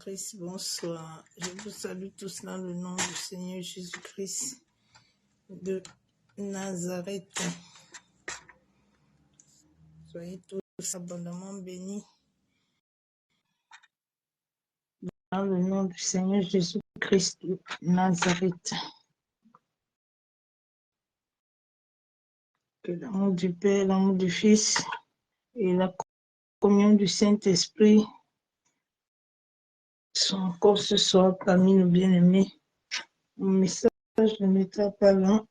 Christ, bonsoir. Je vous salue tous dans le nom du Seigneur Jésus-Christ de Nazareth. Soyez tous abondamment bénis dans le nom du Seigneur Jésus-Christ de Nazareth. Que l'amour du Père, l'amour du Fils et la communion du Saint-Esprit sont encore ce soir parmi nos bien-aimés. Mon message ne m'étant pas long.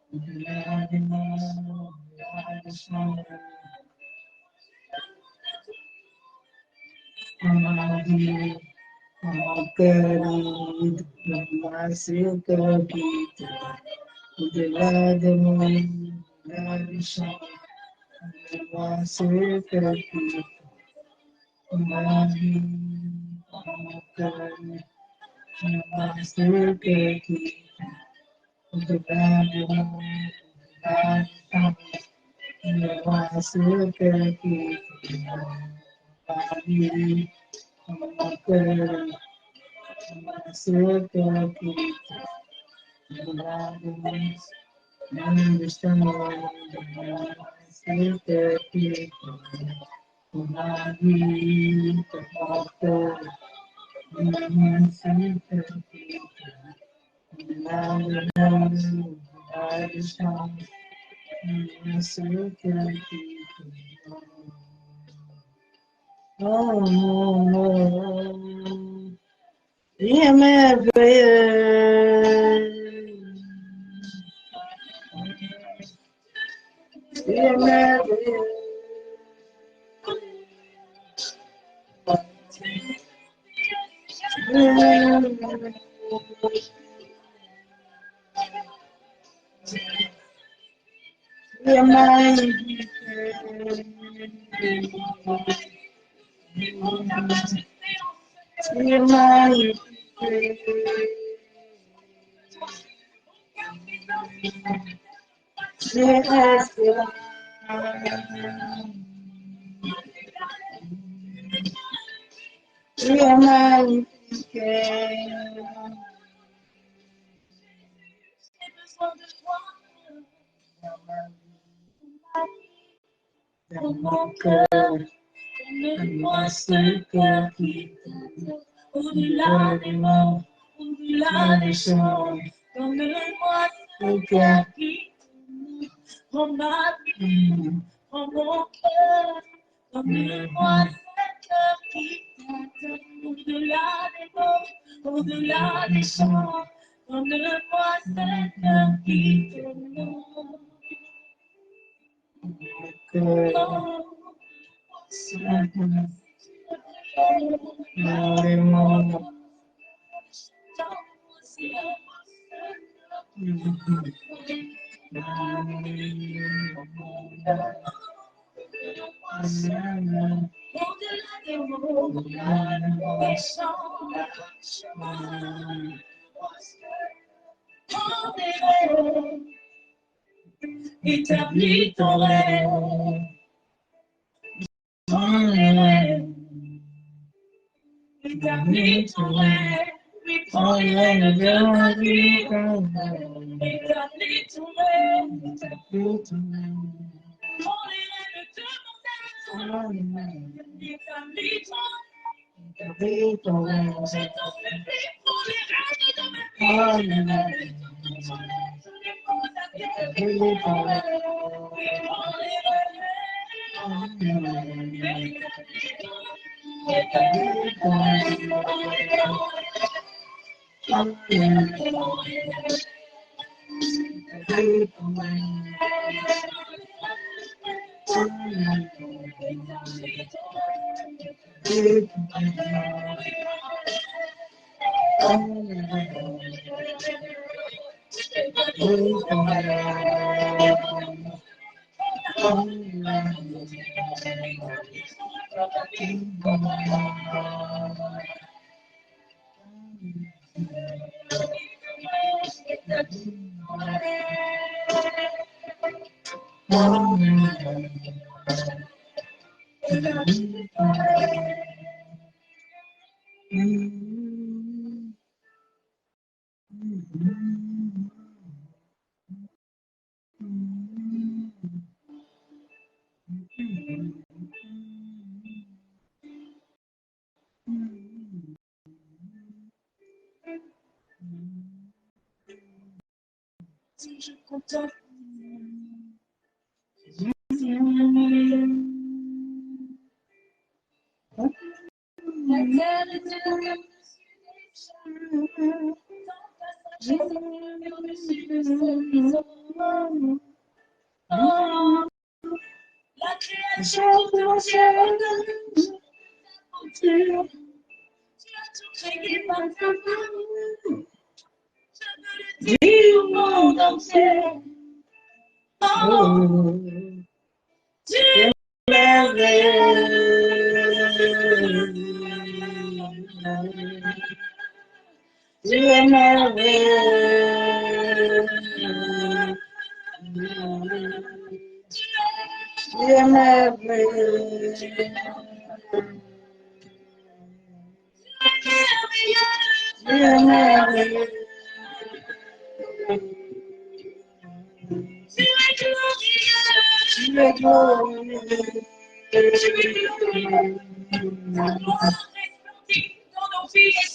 Au-delà de nous, la mission, moi, c'est que ma vie, mon cœur, moi, c'est que au-delà de nous, la mission, moi, c'est que ma vie, mon cœur, moi, c'est que au-delà de nous. Understand Dans mon cœur, donne-moi ce cœur qui t'attend. Au-delà des mots, au-delà des choses, donne-moi ce cœur qui t'attend. Prends ma vie, prends mon cœur, donne-moi ce cœur qui t'attend. Au-delà des mots, au-delà des choses, donne-moi ce cœur qui t'attend. Établis ton rêve, établis ton rêve, ton rêve de ma vie, établis ton rêve, établis ton rêve, pour les rêves de mon âme, établis ton rêve, c'est ton public pour les rêves de ma vie, établis ton rêve, je contente. La création de mon ciel, tu as tout créé par ta main. Je veux le dire au monde entier. Oh, tu es merveilleux. Tu es merveilleux. Tu es merveilleux. Tu es merveilleux. Tu es glorieux. Tu es glorieux.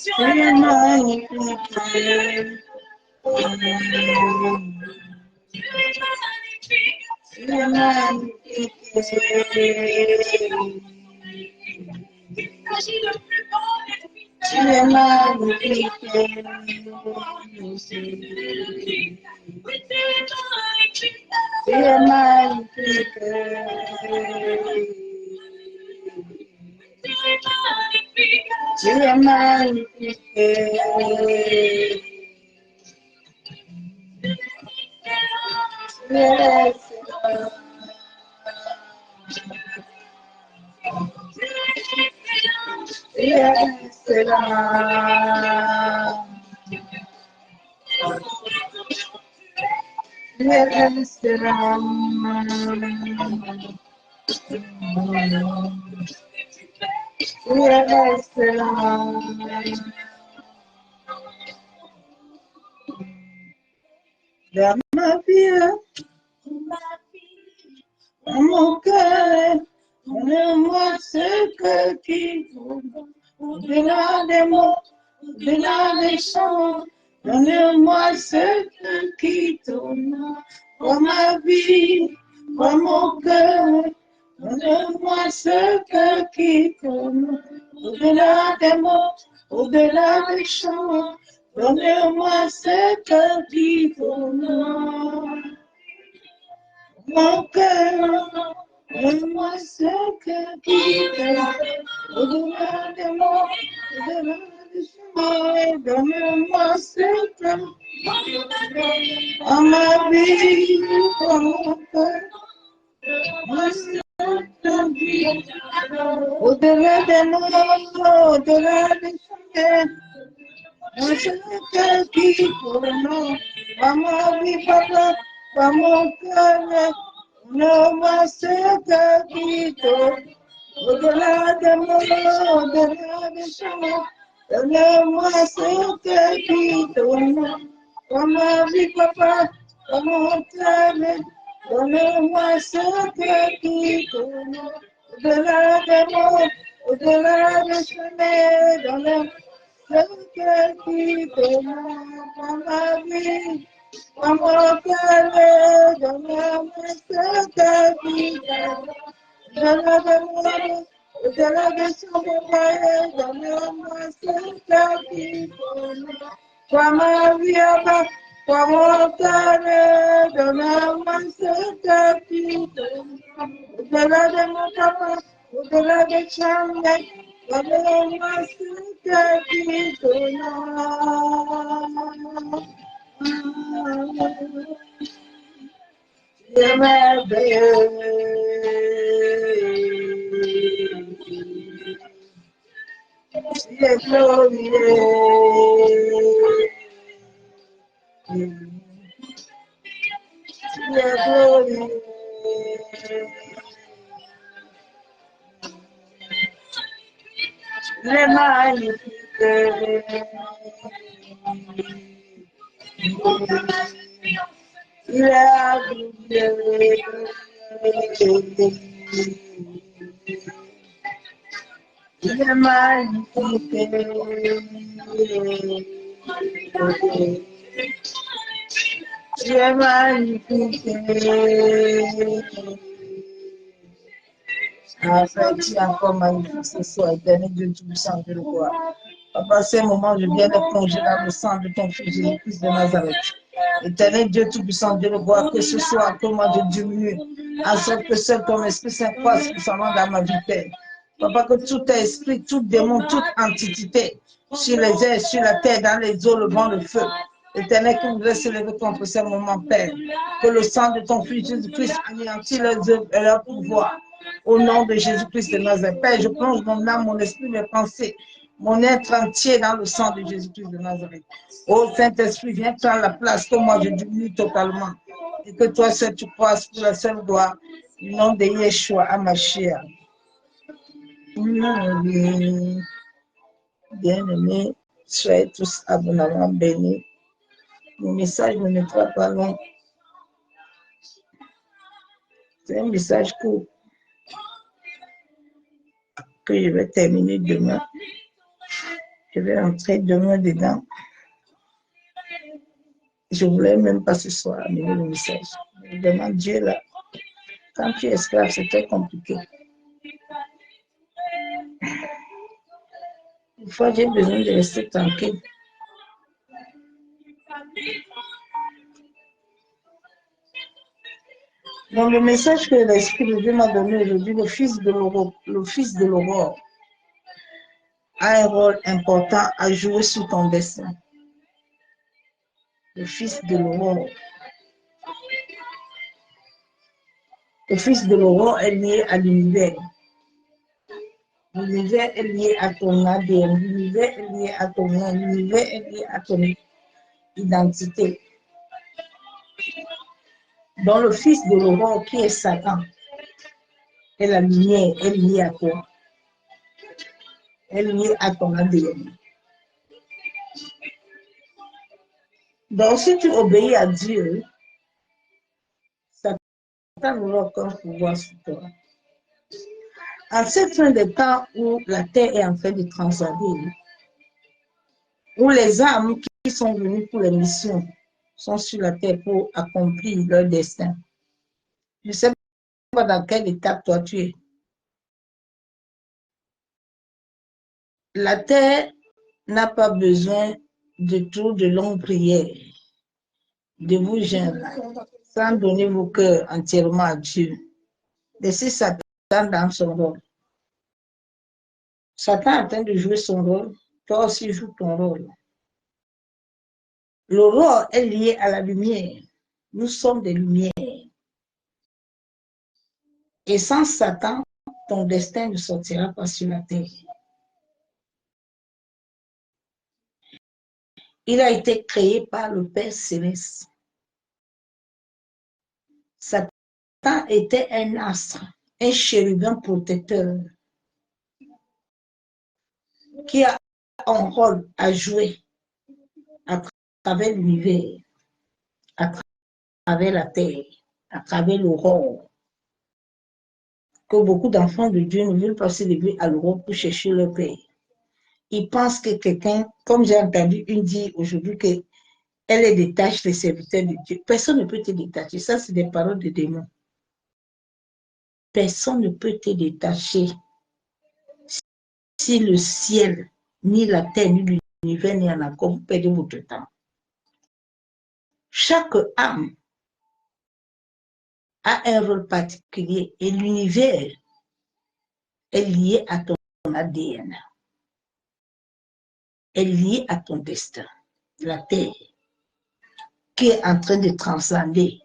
Tu es magnifique. Tu es magnifique. Tu es magnifique. Tu es magnifique. Tu es magnifique. Tu es excellent. il restera. Il restera. Il restera. Dans ma vie, dans mon cœur, donne-moi ce que tu veux. Au-delà des mots, au-delà des chants, donne-moi ce que tu donnes. Dans ma vie, dans mon cœur, donne-moi ce que tu donnes. Au-delà des mots, au-delà des chants, donne-moi ce que tu donnes. Mon cœur, donne-moi ce que tu donnes. Au-delà des mots, au-delà des chemins, donne-moi ce que en ma vie, dans mon cœur, donne-moi ce que tu donnes. Au-delà des mots, au-delà des chemins, donne-moi ce que tu donnes. Dans ma vie, papa, dans mon cœur, donne-moi ce que tu donnes. Au-delà des mots, au-delà des chemins, donne-moi ce que tu donnes. Dans ma vie, papa, dans mon cœur, donne-moi ce que tu donnes. Au-delà des mots, au-delà des chemins, donne-moi ce que tu donnes. Dans ma vie, dans mon cœur, donne-moi ce que tu donnes. Au-delà des mots, au-delà des chemins, donne-moi ce que tu donnes. Kwa ma vie, kwa mon cœur, donne-moi ce que tu donnes. Au-delà de mon papa, au-delà des chemins, donne-moi ce que tu donnes. Tu es merveilleux. Tu es glorieux. Tu es glorieux. Tu es magnifique. Tu es glorieux. Tu es magnifique. Tu es magnifique. En fait, tu es encore magnifique ce soir, éternel Dieu Tout-Puissant, je le vois. Papa, ce moment, je viens de plonger dans le sang de ton fils Jésus-Christ de Nazareth. Éternel Dieu Tout-Puissant, Dieu le vois, que ce soit que moi je diminue, en sorte que seul ton Esprit Saint croisse puissamment dans ma vie, Père. Papa, que tout esprit, tout démon, toute entité, sur les airs, sur la terre, dans les eaux, le vent, le feu, Éternel, que vous voudrez s'élever contre ce moment, Père. Que le sang de ton fils Jésus-Christ anéantit leurs œuvres et leur pouvoir. Au nom de Jésus-Christ de Nazareth. Père, je plonge mon âme, mon esprit, mes pensées, mon être entier dans le sang de Jésus-Christ de Nazareth. Ô Saint-Esprit, viens prendre la place que moi je diminue totalement. Et que toi seul tu croises pour la seule gloire. Du nom de Yeshua Hamashiach. Bien-aimés, soyez tous abondamment bénis. Mon message ne mettra pas long. C'est un message court que je vais terminer demain. Je vais entrer demain dedans. Je ne voulais même pas ce soir amener le message. Je demande Dieu là. Quand tu es esclave, c'est très compliqué. Une fois, j'ai besoin de rester tranquille. Dans le message que l'Esprit de Dieu m'a donné aujourd'hui, le fils de l'aurore a un rôle important à jouer sur ton destin. Le fils de l'aurore. Le fils de l'aurore est lié à l'univers. L'univers est lié à ton ADN, l'univers est lié à ton nom, l'univers est lié à ton identité. Dans le fils de l'aurore qui est Satan, et la lumière est liée à toi, est liée à ton ADN. Donc, si tu obéis à Dieu, Satan n'aura aucun pouvoir sur toi. En cette fin de temps où la terre est en train de transcender, où les âmes qui sont venues pour les missions sont sur la terre pour accomplir leur destin. Je ne sais pas dans quelle étape toi tu es. La terre n'a pas besoin de longues prières, de vous gêner, sans donner vos cœurs entièrement à Dieu. Laissez Satan dans son rôle. Satan est en train de jouer son rôle, toi aussi joue ton rôle. L'aurore est liée à la lumière. Nous sommes des lumières. Et sans Satan, ton destin ne sortira pas sur la terre. Il a été créé par le Père Céleste. Satan était un astre, un chérubin protecteur qui a un rôle à jouer à travers l'univers, à travers la terre, à travers l'aurore. Que beaucoup d'enfants de Dieu ne veulent pas se lever à l'aurore pour chercher leur Père. Ils pensent que quelqu'un, comme j'ai entendu une dire aujourd'hui, qu'elle est détache les serviteurs de Dieu. Personne ne peut te détacher. Ça, c'est des paroles de démons. Personne ne peut te détacher. Si le ciel, ni la terre, ni l'univers n'est en accord, vous perdez votre temps. Chaque âme a un rôle particulier et l'univers est lié à ton ADN, est lié à ton destin. La terre, qui est en train de transcender,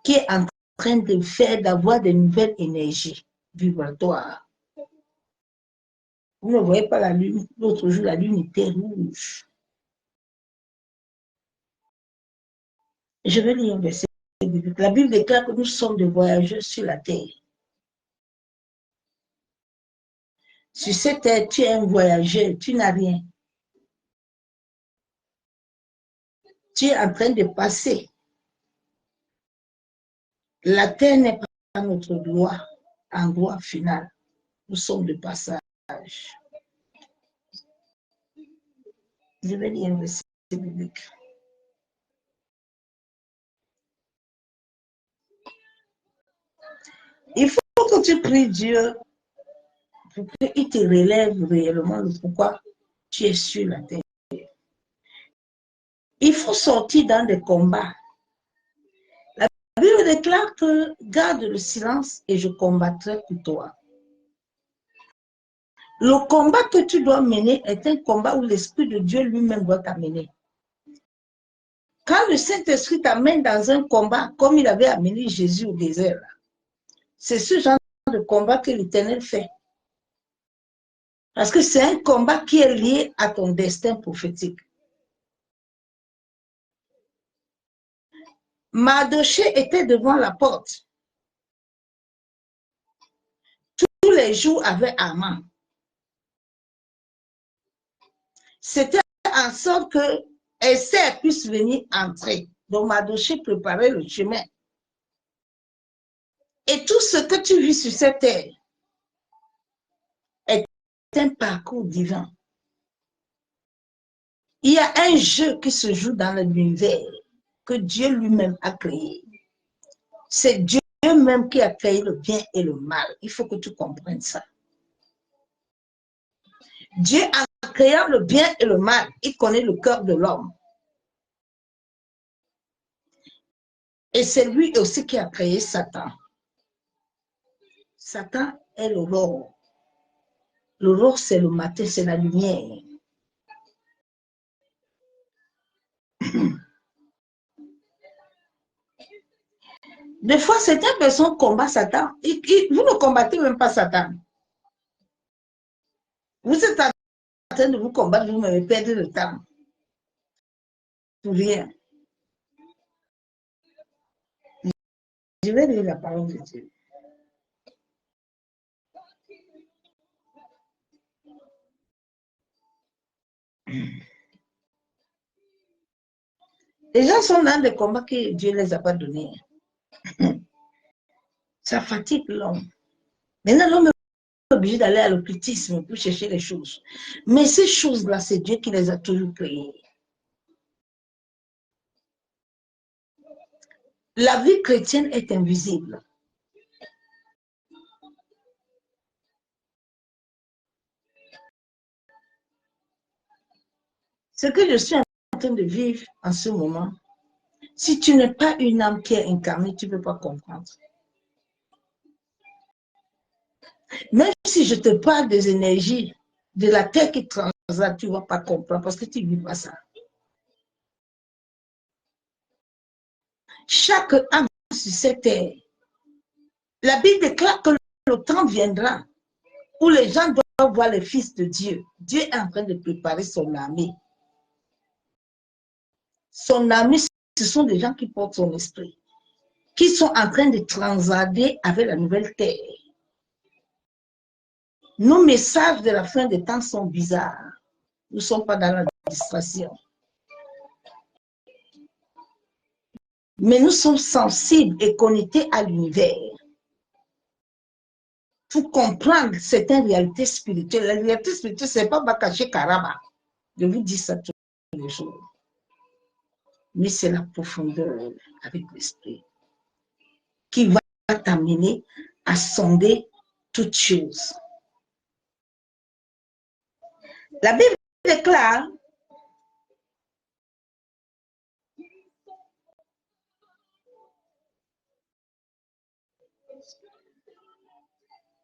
qui est en train de faire, d'avoir de nouvelles énergies vibratoires. Vous ne voyez pas la lune, l'autre jour, la lune était rouge. Je vais lire un verset biblique. La Bible déclare que nous sommes des voyageurs sur la terre. Sur cette terre, tu es un voyageur, tu n'as rien. Tu es en train de passer. La terre n'est pas notre endroit final. Nous sommes de passage. Je vais lire un verset biblique. Il faut que tu pries Dieu pour qu'il te relève réellement le pourquoi tu es sur la terre. Il faut sortir dans des combats. La Bible déclare que garde le silence et je combattrai pour toi. Le combat que tu dois mener est un combat où l'Esprit de Dieu lui-même doit t'amener. Quand le Saint-Esprit t'amène dans un combat, comme il avait amené Jésus au désert, c'est ce genre de combat que l'Éternel fait. Parce que c'est un combat qui est lié à ton destin prophétique. Mardochée était devant la porte. Tous les jours avec Haman. C'était en sorte que Esther puisse venir entrer. Donc Mardochée préparait le chemin. Et tout ce que tu vis sur cette terre est un parcours divin. Il y a un jeu qui se joue dans l'univers que Dieu lui-même a créé. C'est Dieu même qui a créé le bien et le mal. Il faut que tu comprennes ça. Dieu, en créant le bien et le mal, il connaît le cœur de l'homme. Et c'est lui aussi qui a créé Satan. Satan est l'aurore. L'aurore, c'est le matin, c'est la lumière. Des fois, certaines personnes combattent Satan. Vous ne combattez même pas Satan. Vous êtes en train de vous combattre, vous me perdez le temps. Pour rien. Je vais lire la parole de Dieu. Les gens sont dans des combats que Dieu ne les a pas donnés. Ça fatigue l'homme. Maintenant, l'homme est obligé d'aller à l'occultisme pour chercher les choses. Mais ces choses-là, c'est Dieu qui les a toujours créées. La vie chrétienne est invisible. Ce que je suis en train de vivre en ce moment, si tu n'es pas une âme qui est incarnée, tu ne peux pas comprendre. Même si je te parle des énergies de la terre qui transite, tu ne vas pas comprendre parce que tu ne vis pas ça. Chaque âme sur cette terre, la Bible déclare que le temps viendra où les gens doivent voir les fils de Dieu. Dieu est en train de préparer son armée. Son armée, ce sont des gens qui portent son esprit, qui sont en train de transader avec la nouvelle terre. Nos messages de la fin des temps sont bizarres. Nous ne sommes pas dans la distraction. Mais nous sommes sensibles et connectés à l'univers pour comprendre certaines réalités spirituelles. La réalité spirituelle, ce n'est pas Bakaché Karaba. Je vous dis ça tous les jours. Mais c'est la profondeur avec l'esprit qui va t'amener à sonder toutes choses. La Bible déclare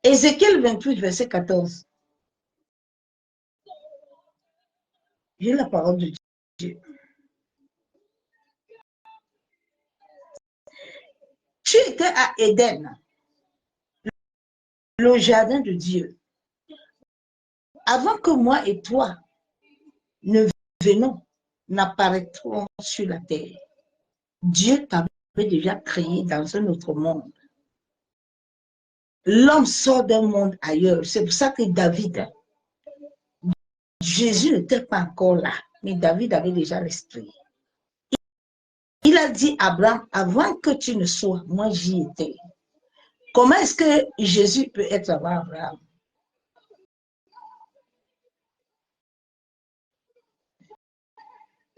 Ézéchiel 28, verset 14. J'ai la parole de Dieu. Tu étais à Éden, le jardin de Dieu. Avant que moi et toi ne venons, n'apparaîtrons sur la terre. Dieu t'avait déjà créé dans un autre monde. L'homme sort d'un monde ailleurs. C'est pour ça que David, Jésus n'était pas encore là, mais David avait déjà l'esprit. Il a dit à Abraham, avant que tu ne sois, moi j'y étais. Comment est-ce que Jésus peut être avant Abraham?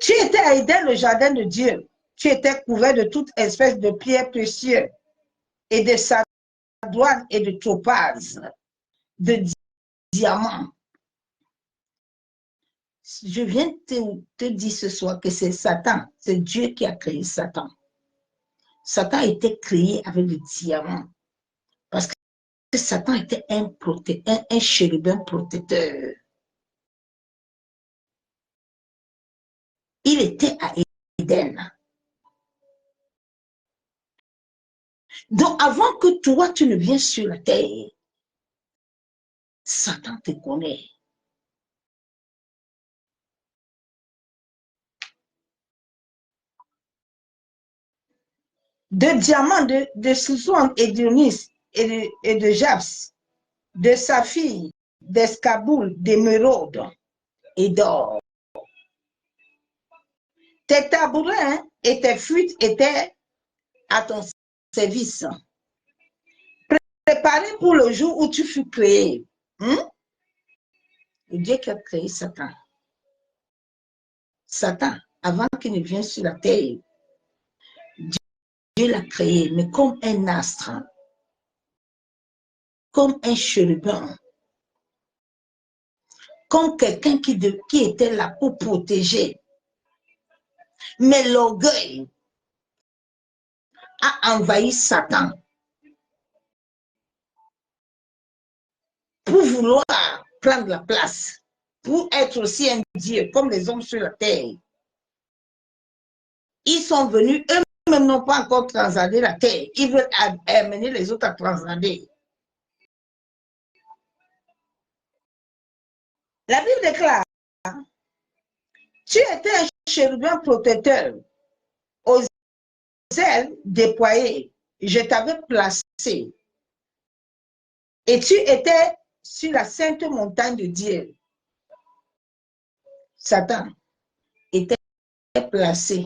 Tu étais à Éden, le jardin de Dieu. Tu étais couvert de toute espèce de pierres précieuses et de sardoine et de topaz, de diamants. Je viens te dire ce soir que c'est Satan, c'est Dieu qui a créé Satan. Satan a été créé avec le diamant parce que Satan était un chérubin protecteur. Il était à Éden. Donc, avant que toi, tu ne viennes sur la terre, Satan te connaît. De diamants, de Susan et d'Ionis et de Japs, de saphir, d'escaboule, d'émeraude et d'or. Tes tabourets et tes fuites étaient à ton service. Préparé pour le jour où tu fus créé. Le Dieu qui a créé Satan. Satan, avant qu'il ne vienne sur la terre, Dieu l'a créé, mais comme un astre, comme un chérubin, comme quelqu'un qui était là pour protéger. Mais l'orgueil a envahi Satan pour vouloir prendre la place, pour être aussi un Dieu comme les hommes sur la terre. Ils sont venus, eux-mêmes n'ont pas encore transcendé la terre. Ils veulent amener les autres à transcender. La Bible déclare, tu étais un chérubin protecteur aux ailes déployées. Je t'avais placé. Et tu étais sur la sainte montagne de Dieu. Satan était placé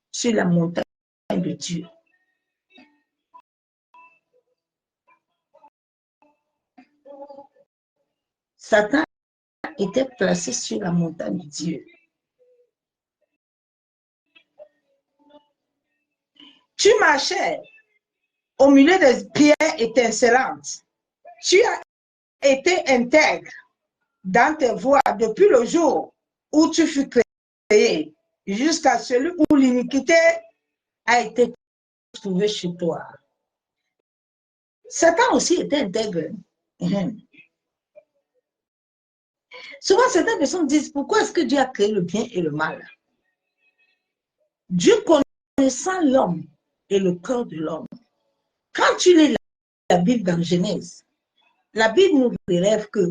sur la montagne de Dieu. Satan était placé sur la montagne de Dieu. Tu marchais au milieu des pierres étincelantes. Tu as été intègre dans tes voies depuis le jour où tu fus créé jusqu'à celui où l'iniquité a été trouvée chez toi. Satan aussi était intègre. Souvent, certaines personnes disent, pourquoi est-ce que Dieu a créé le bien et le mal? Dieu connaissant l'homme et le cœur de l'homme. Quand tu lis la Bible dans Genèse, la Bible nous révèle que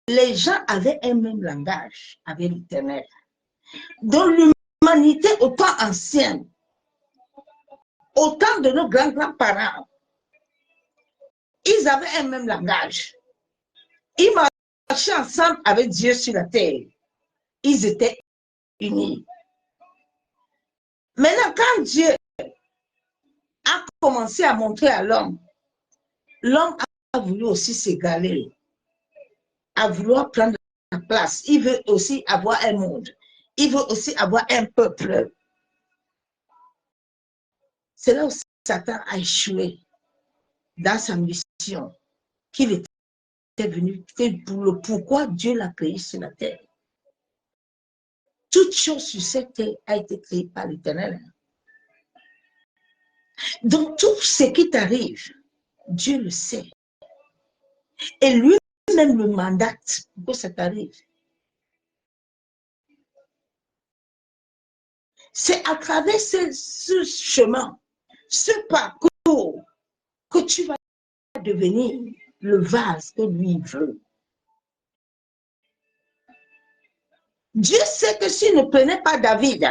les gens avaient un même langage avec l'Éternel. Dans l'humanité au temps ancien, au temps de nos grands-grands-parents, ils avaient un même langage. Ils marchaient ensemble avec Dieu sur la terre. Ils étaient unis. Maintenant, quand Dieu a commencé à montrer à l'homme, l'homme a voulu aussi s'égaler, a vouloir prendre la place. Il veut aussi avoir un monde. Il veut aussi avoir un peuple. C'est là où Satan a échoué dans sa mission qu'il était venu, pour le pourquoi Dieu l'a créé sur la terre. Toute chose sur cette terre a été créée par l'Éternel. Donc tout ce qui t'arrive, Dieu le sait. Et lui-même le mandate pour que ça t'arrive. C'est à travers ce chemin, ce parcours, que tu vas devenir le vase que lui veut. Dieu sait que s'il ne prenait pas David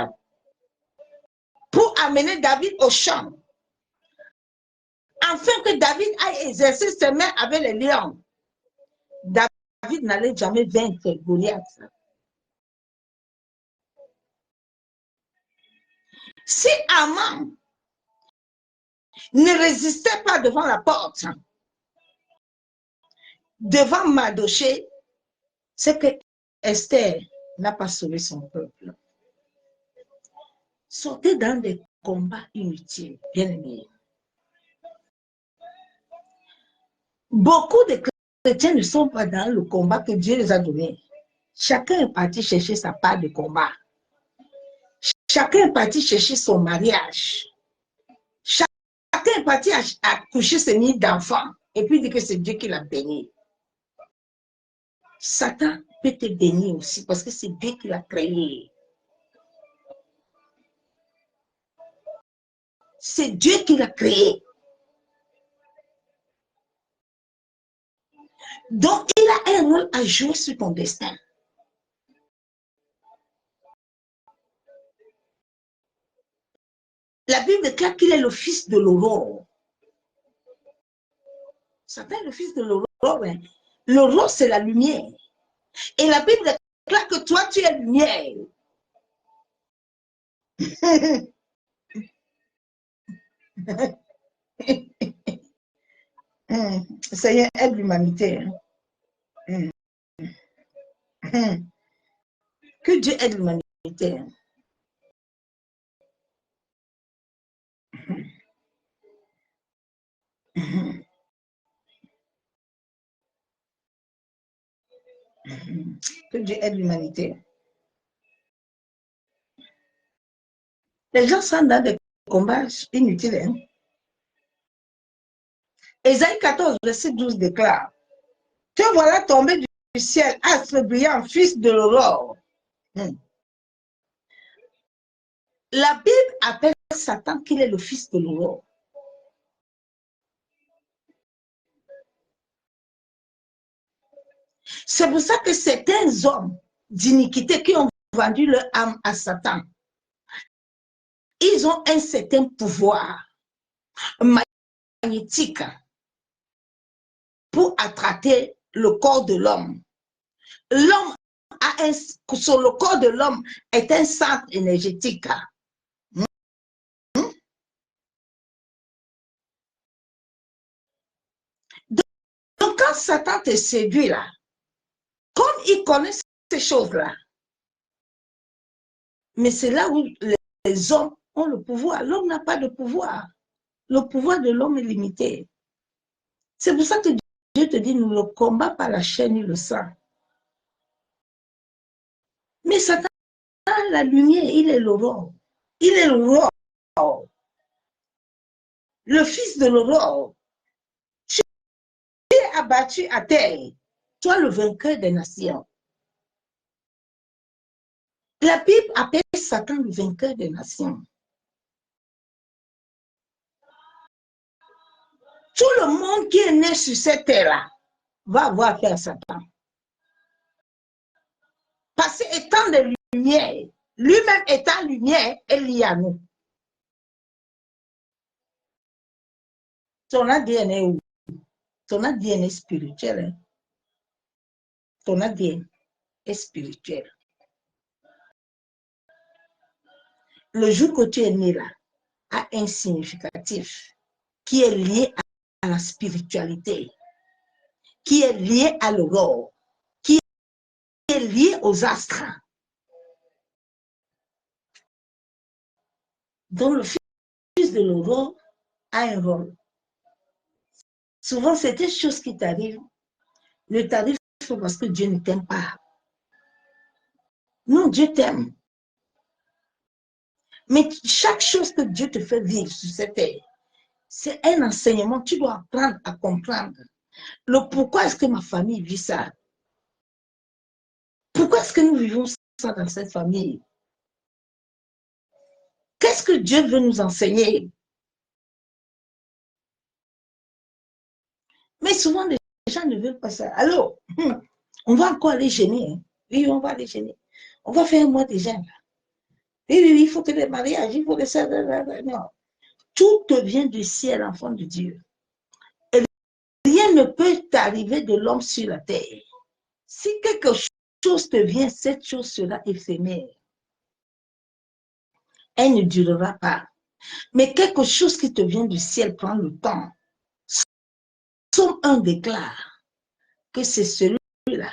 pour amener David au champ, afin que David aille exercer ses mains avec les lions, David n'allait jamais vaincre Goliath. Si Aman ne résistait pas devant la porte, devant Mardochée, c'est que Esther n'a pas sauvé son peuple. Sortez dans des combats inutiles, bien aimés. Beaucoup de chrétiens ne sont pas dans le combat que Dieu les a donné. Chacun est parti chercher sa part de combat. Chacun est parti chercher son mariage. Chacun est parti accoucher ses nids d'enfants et puis dire que c'est Dieu qui l'a béni. Satan peut te bénir aussi parce que c'est Dieu qui l'a créé. C'est Dieu qui l'a créé. Donc, il a un rôle à jouer sur ton destin. La Bible déclare qu'il est le fils de l'aurore. Satan est le fils de l'aurore. Hein? L'aurore, c'est la lumière. Et la Bible déclare que toi, tu es lumière. Seigneur, aide l'humanité. Que Dieu aide l'humanité. Que Dieu aide l'humanité. Les gens sont dans des combats inutiles. Hein? Ésaïe 14, verset 12 déclare: te voilà tombé du ciel, astre brillant, fils de l'aurore. La Bible appelle Satan qu'il est le fils de l'aurore. C'est pour ça que certains hommes d'iniquité qui ont vendu leur âme à Satan, ils ont un certain pouvoir magnétique pour attraper le corps de l'homme. L'homme sur le corps de l'homme est un centre énergétique. Donc, quand Satan te séduit là, comme il connaît ces choses-là, mais c'est là où les hommes ont le pouvoir. L'homme n'a pas de pouvoir. Le pouvoir de l'homme est limité. C'est pour ça que Dieu te dit, nous ne combat pas la chair ni le sang. Mais Satan a la lumière, il est l'aurore. Il est l'aurore. Le fils de l'aurore. Tu es abattu à terre. Toi, le vainqueur des nations. La Bible appelle Satan le vainqueur des nations. Tout le monde qui est né sur cette terre-là va avoir affaire à Satan. Parce qu'étant de lumière, lui-même étant lumière, est lié à nous. Ton ADN est où? Ton ADN est spirituel. Hein? Ton ADN est spirituel. Le jour que tu es né là, a un significatif qui est lié à la spiritualité, qui est lié à l'aurore, qui est lié aux astres. Donc le fils de l'aurore a un rôle. Souvent, c'est des choses qui t'arrivent, ne t'arrivent pas parce que Dieu ne t'aime pas. Non, Dieu t'aime. Mais chaque chose que Dieu te fait vivre sur cette terre, c'est un enseignement. Tu dois apprendre à comprendre. Le pourquoi est-ce que ma famille vit ça? Pourquoi est-ce que nous vivons ça dans cette famille? Qu'est-ce que Dieu veut nous enseigner? Mais souvent, les gens ne veulent pas ça. Alors, on va encore aller gêner. Hein? Oui, on va aller gêner. On va faire un mois de jeûne. Oui, oui, il faut que les mariages, il faut que ça. Non. Tout te vient du ciel, enfant de Dieu. Et rien ne peut t'arriver de l'homme sur la terre. Si quelque chose te vient, cette chose sera éphémère. Elle ne durera pas. Mais quelque chose qui te vient du ciel prend le temps. Somme 1 déclare que c'est celui-là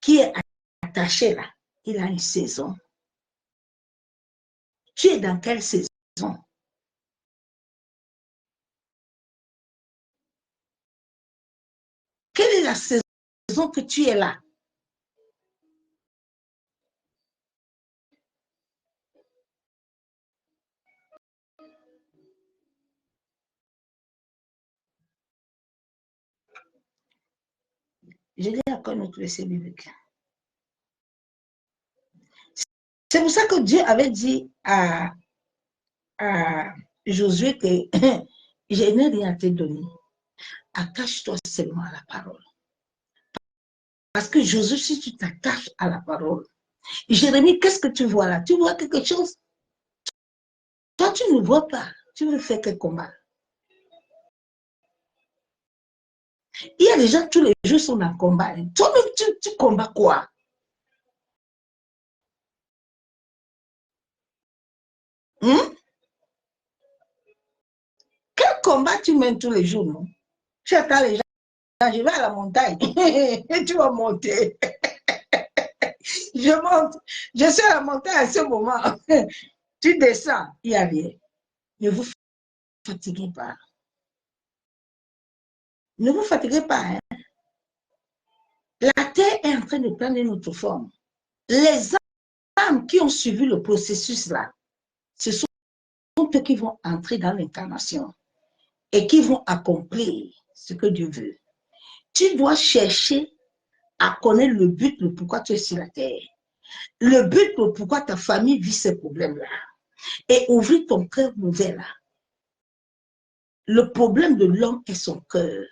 qui est attaché là. Il a une saison. Tu es dans quelle saison? Quelle est la saison que tu es là? Je lis encore notre verset biblique. C'est pour ça que Dieu avait dit à Josué que je n'ai rien à te donner. Attache-toi seulement à la parole. Parce que Josué, si tu t'attaches à la parole, Jérémie, qu'est-ce que tu vois là? Tu vois quelque chose? Toi, tu ne vois pas. Tu veux faire quel combat? Il y a des gens, tous les jours, sont dans le combat. Toi-même, tu combats quoi? Quel combat tu mènes tous les jours, non? Tu attends les gens, je vais à la montagne. Et tu vas monter. Je monte. Je suis à la montagne à ce moment. Tu descends, il n'y a rien. Ne vous fatiguez pas. Ne vous fatiguez pas. Hein? La terre est en train de prendre une autre forme. Les âmes qui ont suivi le processus là, ce sont eux qui vont entrer dans l'incarnation et qui vont accomplir ce que Dieu veut. Tu dois chercher à connaître le but, le pourquoi tu es sur la terre. Le but, le pourquoi ta famille vit ces problèmes-là. Et ouvrir ton cœur ouvert là. Le problème de l'homme est son cœur.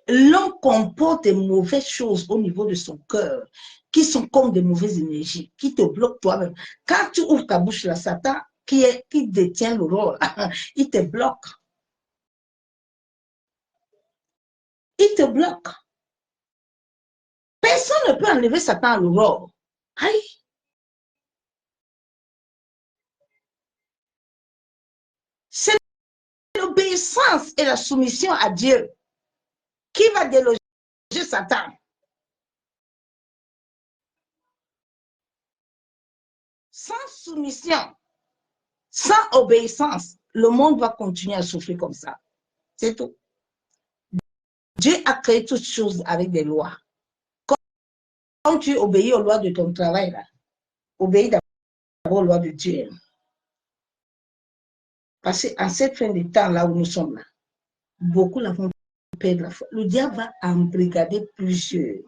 L'homme comporte des mauvaises choses au niveau de son cœur, qui sont comme des mauvaises énergies, qui te bloquent toi-même. Quand tu ouvres ta bouche, là, Satan, qui détient le rôle, il te bloque. Il te bloque. Personne ne peut enlever Satan à l'aurore. Aïe. C'est l'obéissance et la soumission à Dieu qui va déloger Satan. Sans soumission, sans obéissance, le monde va continuer à souffrir comme ça. C'est tout. Dieu a créé toutes choses avec des lois. Quand tu obéis aux lois de ton travail, là, obéis d'abord aux lois de Dieu. Parce qu'en cette fin de temps, là où nous sommes là, beaucoup la vont perdre la foi. Le diable va embrigader plusieurs.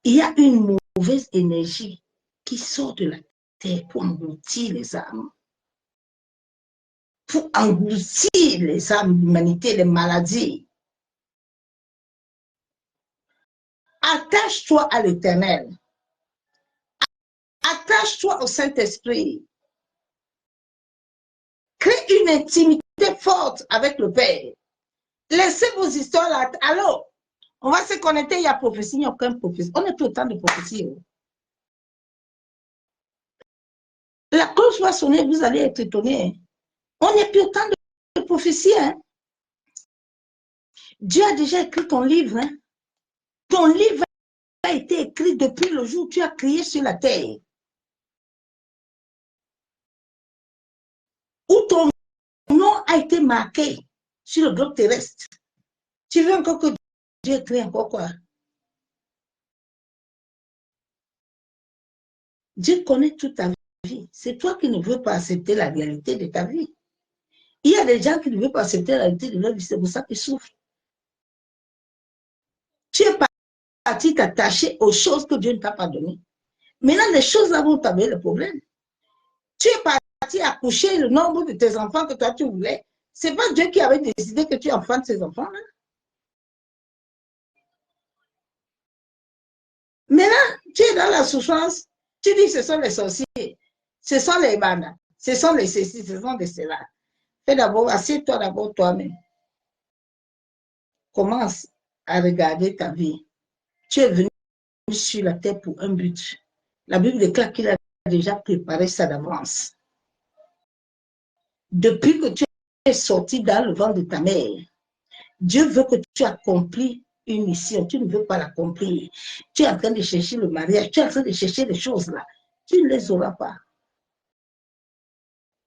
Il y a une mauvaise énergie qui sort de la terre pour engloutir les âmes. Pour engloutir les âmes, l'humanité, les maladies. Attache-toi à l'Éternel. Attache-toi au Saint-Esprit. Crée une intimité forte avec le Père. Laissez vos histoires là. Alors, on va se connecter, il y a prophétie, il n'y a aucun prophétie. On n'est plus au temps de prophétie. La cloche va sonner, vous allez être étonnés. On n'est plus au temps de prophétie. Hein? Dieu a déjà écrit ton livre. Hein? Ton livre a été écrit depuis le jour où tu as crié sur la terre. Où ton nom a été marqué sur le globe terrestre. Tu veux encore que Dieu écrit encore quoi? Dieu connaît toute ta vie. C'est toi qui ne veux pas accepter la réalité de ta vie. Il y a des gens qui ne veulent pas accepter la réalité de leur vie, c'est pour ça qu'ils souffrent. Tu es parti t'attacher aux choses que Dieu ne t'a pas données. Maintenant, les choses là vont t'amener le problème. Tu es parti accoucher le nombre de tes enfants que toi tu voulais. Ce n'est pas Dieu qui avait décidé que tu enfantes ces enfants-là. Maintenant, tu es dans la souffrance. Tu dis ce sont les sorciers, ce sont les bandes, ce sont les ceci, ce sont les cela. Fais d'abord, assieds-toi d'abord toi-même. Commence à regarder ta vie. Tu es venu sur la terre pour un but. La Bible déclare qu'il a déjà préparé ça d'avance. Depuis que tu es sorti dans le ventre de ta mère, Dieu veut que tu accomplisses une mission. Tu ne veux pas l'accomplir. Tu es en train de chercher le mariage. Tu es en train de chercher les choses là. Tu ne les auras pas.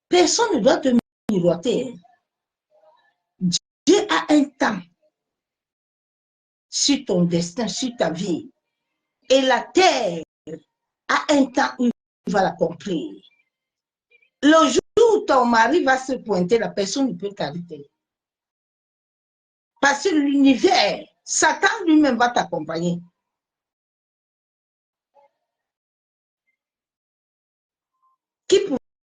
Personne ne doit te miroiter. Dieu a un temps sur ton destin, sur ta vie. Et la terre a un temps où il va l'accomplir. Le jour où ton mari va se pointer, la personne ne peut t'arrêter. Parce que l'univers, Satan lui-même va t'accompagner. Qui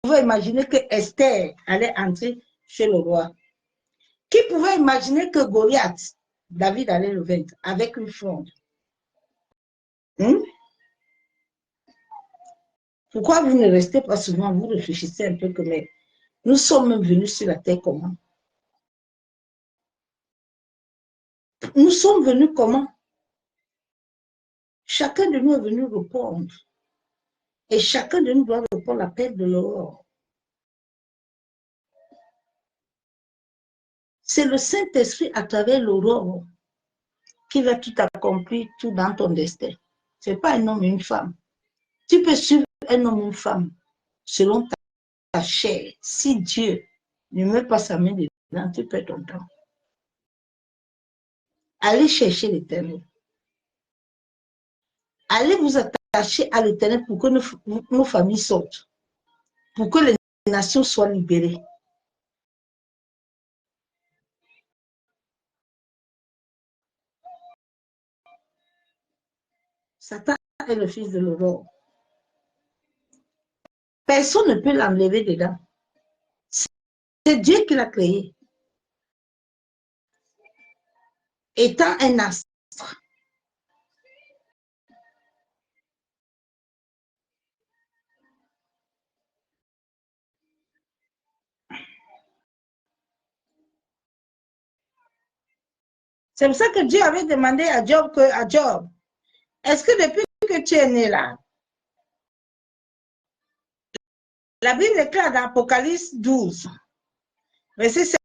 pouvait imaginer que Esther allait entrer chez le roi? Qui pouvait imaginer que Goliath, David allait le vaincre avec une fronde? Pourquoi vous ne restez pas souvent, vous réfléchissez un peu que mais nous sommes venus sur la terre comment? Nous sommes venus comment? Chacun de nous est venu répondre. Et chacun de nous doit répondre à l'appel de l'aurore. C'est le Saint-Esprit à travers l'aurore qui va tout accomplir, tout dans ton destin. Ce n'est pas un homme et une femme. Tu peux suivre un homme et une femme selon ta chair. Si Dieu ne met pas sa main dedans, tu perds ton temps. Allez chercher l'Éternel. Allez vous attacher à l'Éternel pour que nos familles sortent. Pour que les nations soient libérées. Satan est le fils de l'aurore. Personne ne peut l'enlever dedans. C'est Dieu qui l'a créé. étant un astre. C'est pour ça que Dieu avait demandé à Job, est-ce que depuis que tu es né là, la Bible déclare dans Apocalypse 12, verset 7,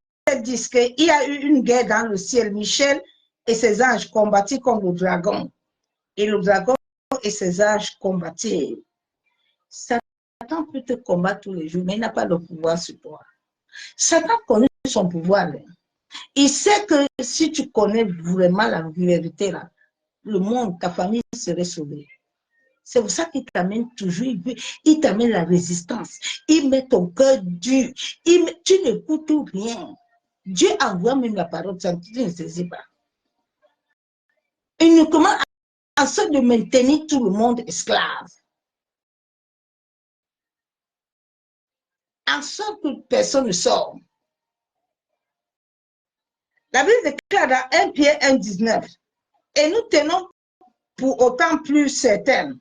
dit qu'il y a eu une guerre dans le ciel. Michel et ses anges combattirent contre le dragon. Et le dragon et ses anges combattirent. Satan peut te combattre tous les jours, mais il n'a pas le pouvoir sur toi. Satan connaît son pouvoir. Il sait que si tu connais vraiment la vérité, là, le monde, ta famille serait sauvée. C'est pour ça qu'il t'amène toujours, il t'amène la résistance. Il met ton cœur dur. Tu n'écoutes rien. Dieu envoie même la parole, tu ne saisis pas. Uniquement en sorte de maintenir tout le monde esclave. En sorte que personne ne sort. La Bible déclare dans 1 Pierre 1,19, et nous tenons pour autant plus certaine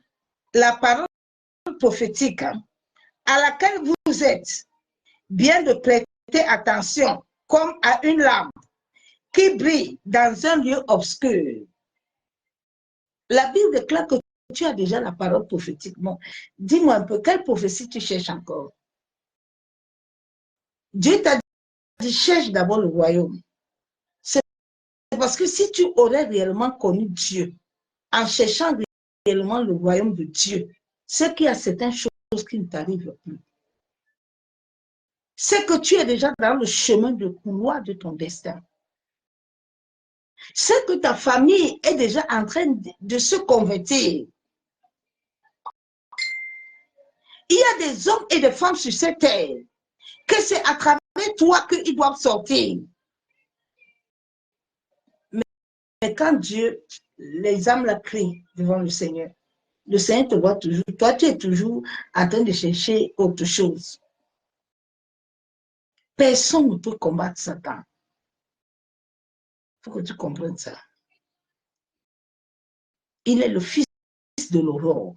la parole prophétique à laquelle vous êtes bien de prêter attention comme à une lampe qui brille dans un lieu obscur. La Bible déclare que tu as déjà la parole prophétique. Bon, dis-moi un peu, quelle prophétie tu cherches encore? Dieu t'a dit, cherche d'abord le royaume. C'est parce que si tu aurais réellement connu Dieu, en cherchant réellement le royaume de Dieu, c'est qu'il y a certaines choses qui ne t'arrivent plus. C'est que tu es déjà dans le chemin de couloir de ton destin. C'est que ta famille est déjà en train de se convertir. Il y a des hommes et des femmes sur cette terre que c'est à travers toi qu'ils doivent sortir. Mais quand Dieu, les âmes la crient devant le Seigneur te voit toujours. Toi, tu es toujours en train de chercher autre chose. Personne ne peut combattre Satan. Il faut que tu comprennes ça. Il est le fils de l'aurore.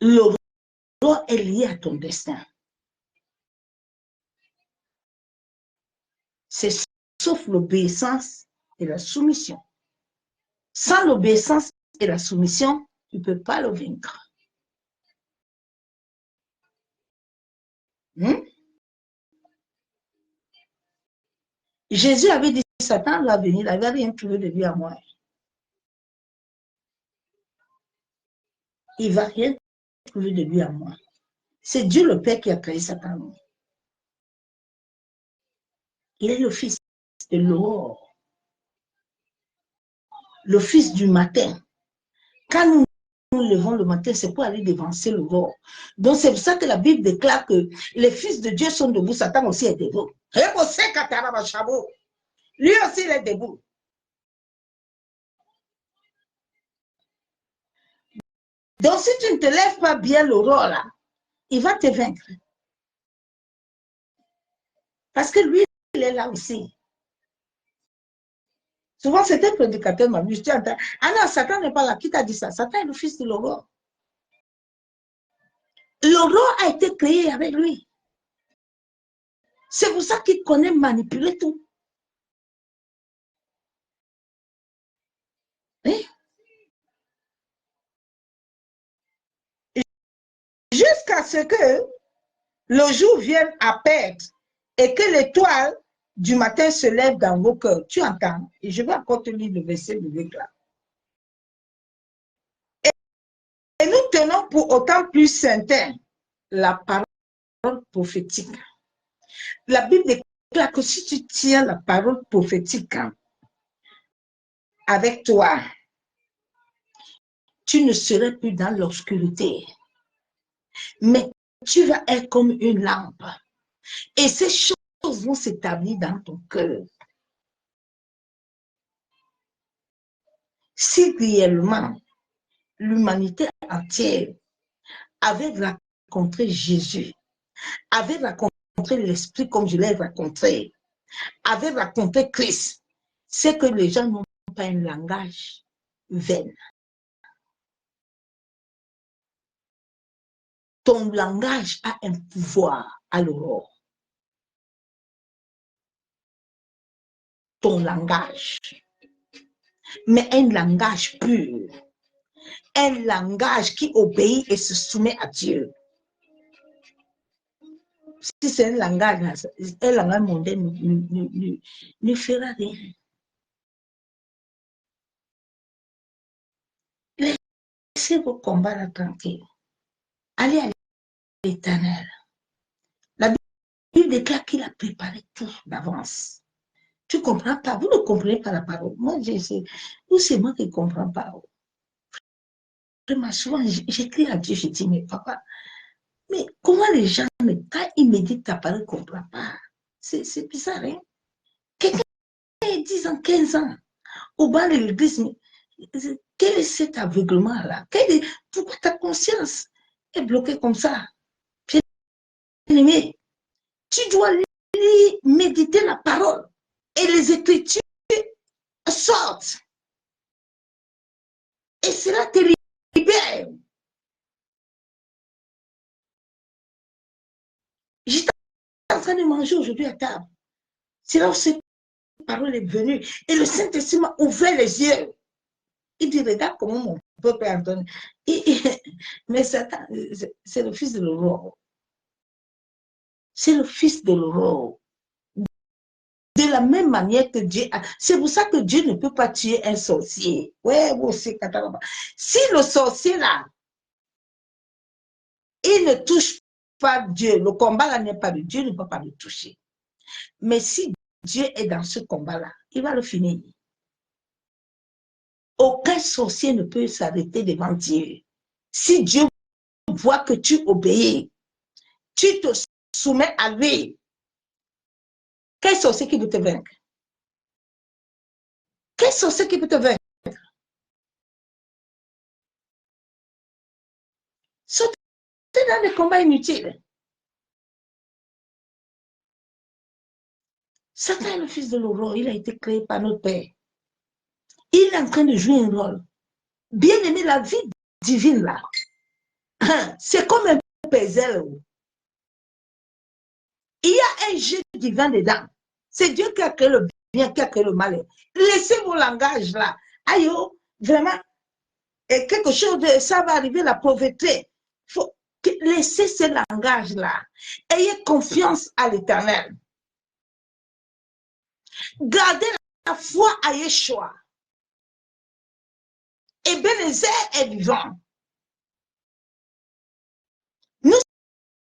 L'aurore est liée à ton destin. C'est sauf l'obéissance et la soumission. Sans l'obéissance et la soumission, tu ne peux pas le vaincre. Jésus avait dit, Satan va venir, il n'avait rien trouvé de lui à moi. Il ne va rien trouver de lui à moi. C'est Dieu le Père qui a créé Satan. Il est le fils de l'aurore, le fils du matin. Quand nous nous levons le matin, c'est pour aller dévancer l'aurore. Donc c'est pour ça que la Bible déclare que les fils de Dieu sont debout, Satan aussi est debout. Lui aussi il est debout. Donc si tu ne te lèves pas bien l'aurore là, il va te vaincre. Parce que lui, il est là aussi. Souvent, c'était un prédicateur m'a dit, ah non, Satan n'est pas là. Qui t'a dit ça? Satan est le fils de l'aurore. L'aurore a été créé avec lui. C'est pour ça qu'il connaît manipuler tout. Oui? Jusqu'à ce que le jour vienne à perdre et que l'étoile du matin se lève dans vos cœurs. Tu entends? Et je vais encore te lire le verset biblique là. Et nous tenons pour autant plus certain la parole prophétique. La Bible déclare que si tu tiens la parole prophétique avec toi, tu ne serais plus dans l'obscurité, mais tu vas être comme une lampe. Et ces choses vont s'établir dans ton cœur. Si réellement l'humanité entière avait rencontré Jésus, avait rencontré l'Esprit comme je l'ai rencontré, avait rencontré Christ, c'est que les gens n'ont pas un langage vain. Ton langage a un pouvoir à l'aurore. Ton langage. Mais un langage pur. Un langage qui obéit et se soumet à Dieu. Si c'est un langage mondain ne fera rien. Laissez vos combats là tranquilles. Allez à l'Éternel. La Bible déclare qu'il a préparé tout d'avance. Tu ne comprends pas, vous ne comprenez pas la parole. Moi, c'est moi qui ne comprends pas. Souvent, j'écris à Dieu, je dis, mais papa, mais comment les gens, quand ils me disent ta parole, ne comprennent pas? C'est bizarre, hein? Quelqu'un a 10 ans, 15 ans, au bas de l'église, quel est cet aveuglement-là? Pourquoi ta conscience est bloquée comme ça? Bien-aimé, tu dois méditer la parole et les Écritures sortent. Et cela te libère. J'étais en train de manger aujourd'hui à table. C'est là où cette parole est venue. Et le Saint-Esprit m'a ouvert les yeux. Il dit, regarde comment mon peuple est entendu. Mais Satan, c'est le fils de l'aurore. C'est le fils de l'aurore. De la même manière que Dieu a. C'est pour ça que Dieu ne peut pas tuer un sorcier. Ouais, vous aussi, si le sorcier là, il ne touche pas Dieu, le combat là n'est pas de Dieu, ne peut pas le toucher. Mais si Dieu est dans ce combat-là, il va le finir. Aucun sorcier ne peut s'arrêter devant Dieu. Si Dieu voit que tu obéis, tu te soumets à lui, quel sorcier qui peut te vaincre? Quel sorcier qui peut te vaincre? Sautez dans des combats inutiles. Satan est le fils de l'aurore, il a été créé par notre Père. Il est en train de jouer un rôle. Bien aimé, la vie divine là, c'est comme un puzzle. Il y a un jeu divin dedans. C'est Dieu qui a créé le bien, qui a créé le mal. Laissez vos langages là. Aïe, vraiment, et quelque chose de ça va arriver, la pauvreté. Faut laissez ce langage là. Ayez confiance à l'Éternel. Gardez la foi à Yeshua. Ebenezer est vivant. Nous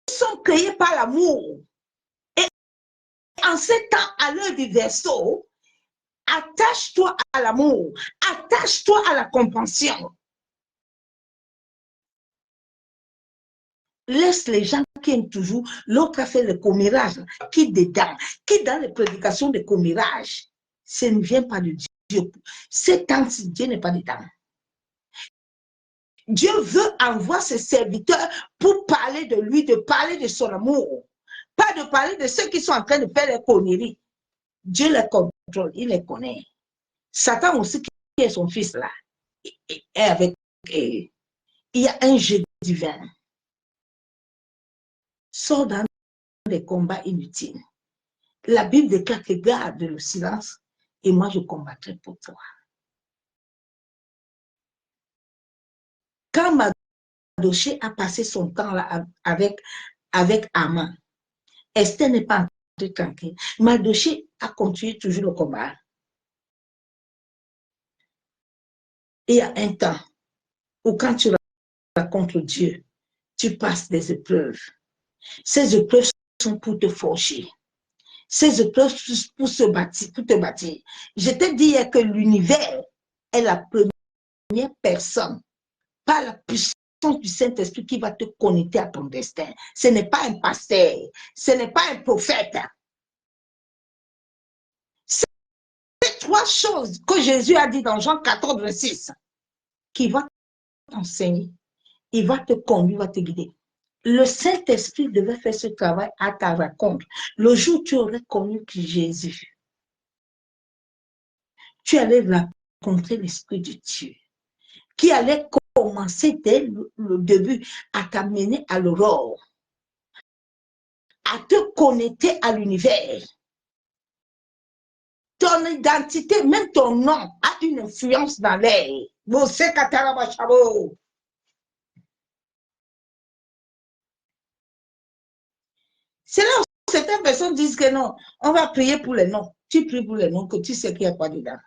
sommes créés par l'amour. Et en ce temps, à l'heure du verseau, attache-toi à l'amour. Attache-toi à la compassion. Laisse les gens qui aiment toujours, l'autre a fait le commérage, qui dedans, qui dans les prédications de commérage, ça ne vient pas de Dieu. C'est tant si Dieu n'est pas dedans. Dieu veut envoyer ses serviteurs pour parler de lui, de parler de son amour. Pas de parler de ceux qui sont en train de faire les conneries. Dieu les contrôle, il les connaît. Satan aussi, qui est son fils là, et avec, il y a un jeu divin. Sors dans des combats inutiles. La Bible déclare que garde le silence et moi je combattrai pour toi. Quand Mardochée a passé son temps là avec Haman, Esther n'est pas entrée tranquille. Mardochée a continué toujours le combat. Il y a un temps où quand tu rencontres Dieu, tu passes des épreuves. Ces épreuves sont pour te forger. Ces épreuves pour te bâtir. Je te dis que l'univers est la première personne, par la puissance du Saint-Esprit qui va te connecter à ton destin. Ce n'est pas un pasteur, ce n'est pas un prophète. C'est trois choses que Jésus a dit dans Jean 14, 26, qui va t'enseigner, il va te conduire, il va te guider. Le Saint-Esprit devait faire ce travail à ta rencontre. Le jour où tu aurais connu Jésus, tu allais rencontrer l'Esprit de Dieu, qui allait commencer dès le début à t'amener à l'aurore, à te connecter à l'univers. Ton identité, même ton nom, a une influence dans l'air. C'est là où certaines personnes disent que non, on va prier pour les noms. Tu pries pour les noms, que tu sais qu'il y a quoi dedans.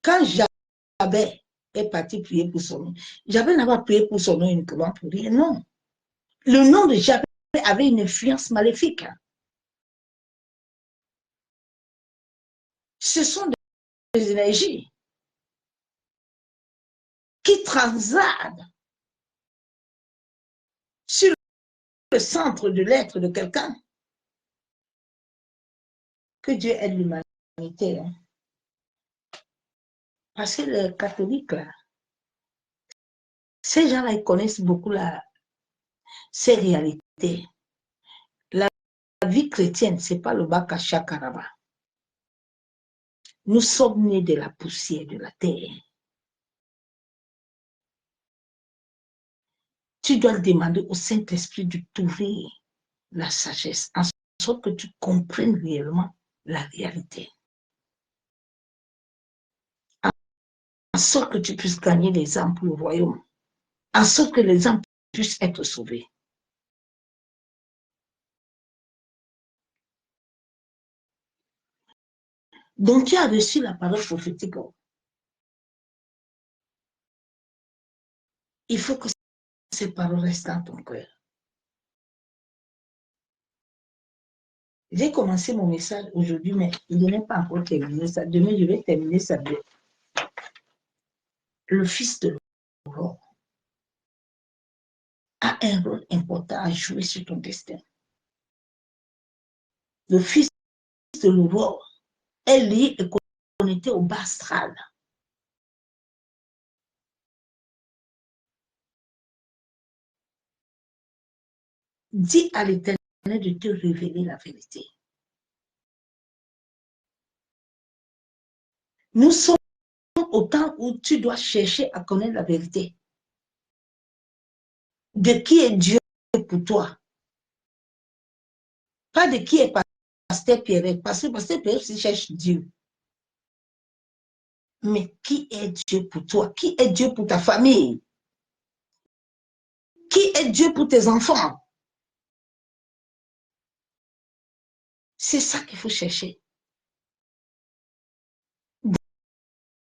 Quand Jabez est parti prier pour son nom, Jabez n'a pas prié pour son nom uniquement pour rien, non. Le nom de Jabez avait une influence maléfique. Ce sont des énergies qui transadent sur le centre de l'être de quelqu'un. Que Dieu aide l'humanité. Hein. Parce que les catholiques, là, ces gens-là, ils connaissent beaucoup ces réalités. La vie chrétienne, ce n'est pas le bac à chakaraba. Nous sommes nés de la poussière de la terre. Tu dois demander au Saint-Esprit de t'ouvrir la sagesse, en sorte que tu comprennes réellement la réalité. En sorte que tu puisses gagner les âmes pour le royaume. En sorte que les âmes puissent être sauvées. Donc tu as reçu la parole prophétique. Il faut que ces paroles restent dans ton cœur. J'ai commencé mon message aujourd'hui, mais il n'est pas encore terminé ça. Demain, je vais terminer ça. Le Fils de l'aurore a un rôle important à jouer sur ton destin. Le Fils de l'aurore est lié et connecté au bas astral. Dis à l'Éternel de te révéler la vérité. Nous sommes au temps où tu dois chercher à connaître la vérité. De qui est Dieu pour toi? Pas de qui est Pasteur Pierre, parce que Pasteur Pierre aussi cherche Dieu. Mais qui est Dieu pour toi? Qui est Dieu pour ta famille? Qui est Dieu pour tes enfants? C'est ça qu'il faut chercher.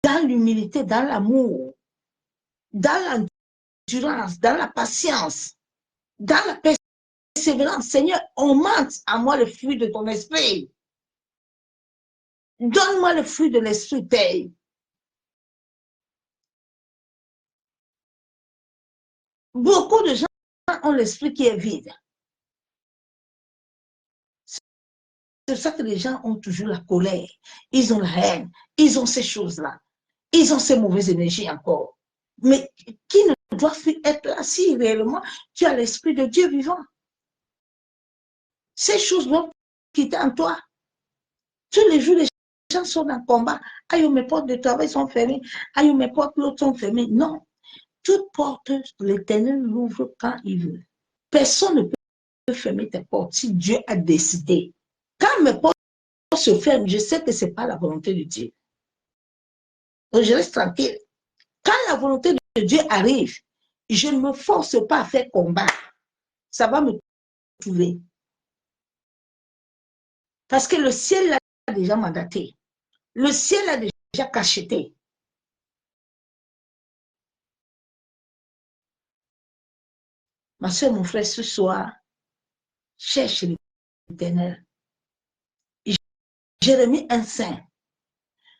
Dans l'humilité, dans l'amour, dans l'endurance, dans la patience, dans la persévérance. Seigneur, augmente à moi le fruit de ton esprit. Donne-moi le fruit de l'esprit, Père. Beaucoup de gens ont l'esprit qui est vide. C'est pour ça que les gens ont toujours la colère. Ils ont la haine. Ils ont ces choses-là. Ils ont ces mauvaises énergies encore. Mais qui ne doit plus être là si réellement tu as l'esprit de Dieu vivant? Ces choses doivent quitter en toi. Tous les jours, les gens sont dans le combat. Aïe, mes portes de travail sont fermées. Aïe, mes portes l'autre sont fermées. Non. Toute porte, l'Éternel l'ouvre quand il veut. Personne ne peut fermer tes portes si Dieu a décidé. Quand mes portes se ferment, je sais que ce n'est pas la volonté de Dieu. Donc, je reste tranquille. Quand la volonté de Dieu arrive, je ne me force pas à faire combat. Ça va me trouver. Parce que le ciel l'a déjà mandaté. Le ciel l'a déjà cacheté. Ma soeur, mon frère, ce soir, cherche l'Éternel. Jérémie 1,5.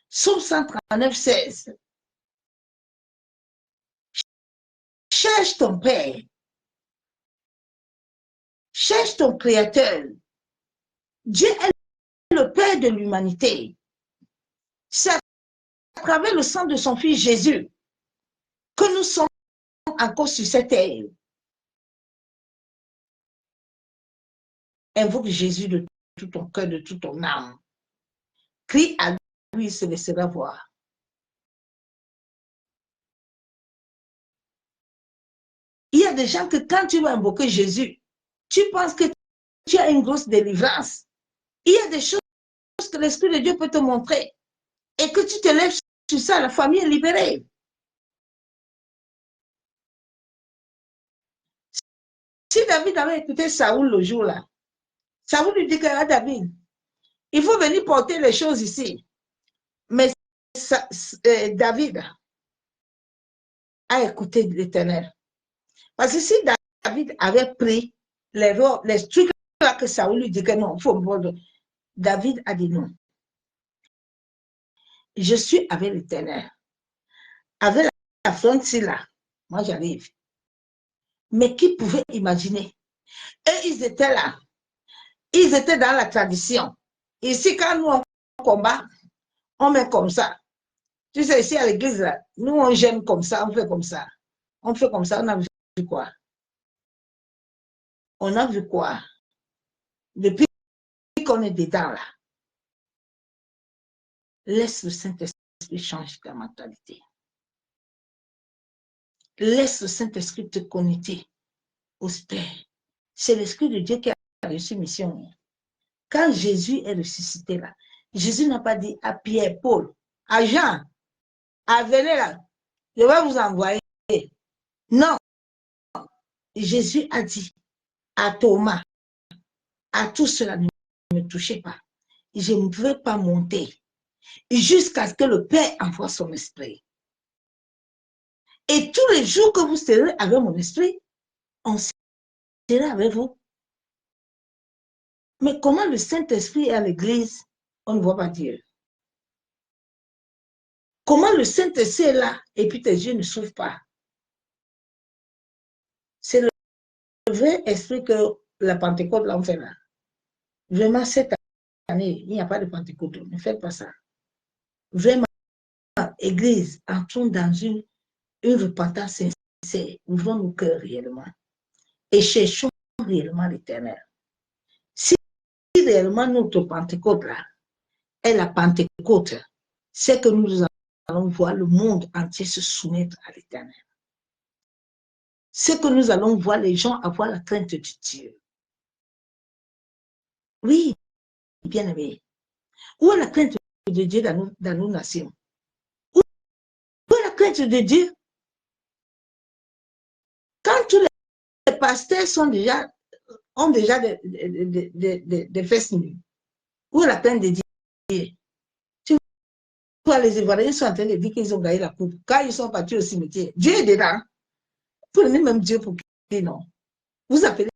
Psaume 139, 16. Cherche ton Père. Cherche ton Créateur. Dieu est le Père de l'humanité. C'est à travers le sang de son Fils Jésus que nous sommes encore sur cette terre. Invoque Jésus de tout ton cœur, de toute ton âme. Crie à lui, il se laissera voir. Il y a des gens que quand tu vas invoquer Jésus, tu penses que tu as une grosse délivrance. Il y a des choses que l'Esprit de Dieu peut te montrer et que tu te lèves sur ça, la famille est libérée. Si David avait écouté Saoul le jour-là, Saoul lui dit à David, il faut venir porter les choses ici. Mais David a écouté l'Éternel. Parce que si David avait pris les trucs là que Saoul lui dit que non, il faut me David a dit non. Je suis avec l'Éternel. Avec la frontière là, moi j'arrive. Mais qui pouvait imaginer? Et ils étaient là. Ils étaient dans la tradition. Ici, quand nous on combat, on met comme ça. Tu sais, ici à l'église, là, nous on gêne comme ça, on fait comme ça. On fait comme ça, on a vu quoi? On a vu quoi? Depuis qu'on est dedans là, laisse le Saint-Esprit changer ta mentalité. Laisse le Saint-Esprit te connecter au Père. C'est l'Esprit de Dieu qui a reçu mission. Quand Jésus est ressuscité là, Jésus n'a pas dit à Pierre, Paul, à Jean, venez là, je vais vous envoyer. Non. Jésus a dit à Thomas, à tout cela, ne me touchez pas. Je ne pouvais pas monter jusqu'à ce que le Père envoie son esprit. Et tous les jours que vous serez avec mon esprit, on sera avec vous. Mais comment le Saint-Esprit est à l'église, on ne voit pas Dieu? Comment le Saint-Esprit est là et puis tes yeux ne s'ouvrent pas? C'est le vrai esprit que la Pentecôte l'a fait là. Vraiment, cette année, il n'y a pas de Pentecôte. Ne faites pas ça. Vraiment, Église, entrons dans une repentance sincère. Ouvrons nos cœurs réellement et cherchons réellement l'Éternel. Si réellement notre Pentecôte là est la Pentecôte, c'est que nous allons voir le monde entier se soumettre à l'Éternel. C'est que nous allons voir les gens avoir la crainte de Dieu. Oui, bien aimé. Où est la crainte de Dieu dans nos nations? Où est la crainte de Dieu? Quand tous les pasteurs ont déjà des fesses nues, où est la crainte de Dieu? Tu vois, les Ivoiriens sont en train de dire qu'ils ont gagné la coupe. Quand ils sont partis au cimetière, Dieu est dedans. Prenez même Dieu pour qui non. Vous appelez